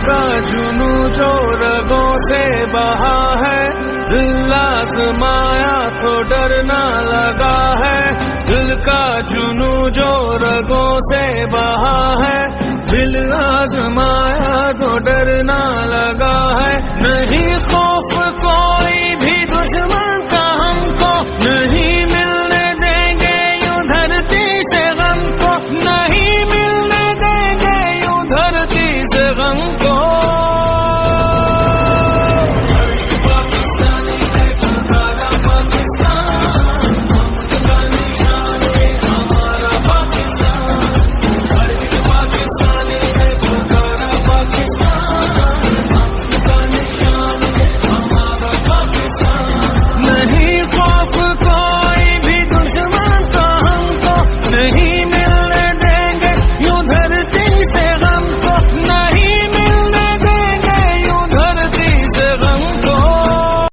का जुनू जो रगों से बहा है, दिल आजमाया तो डरना लगा है। दिल का जुनू जो रगों से बहा है, दिल आजमाया तो डरना लगा है। नहीं खौफ कोई भी दुश्मन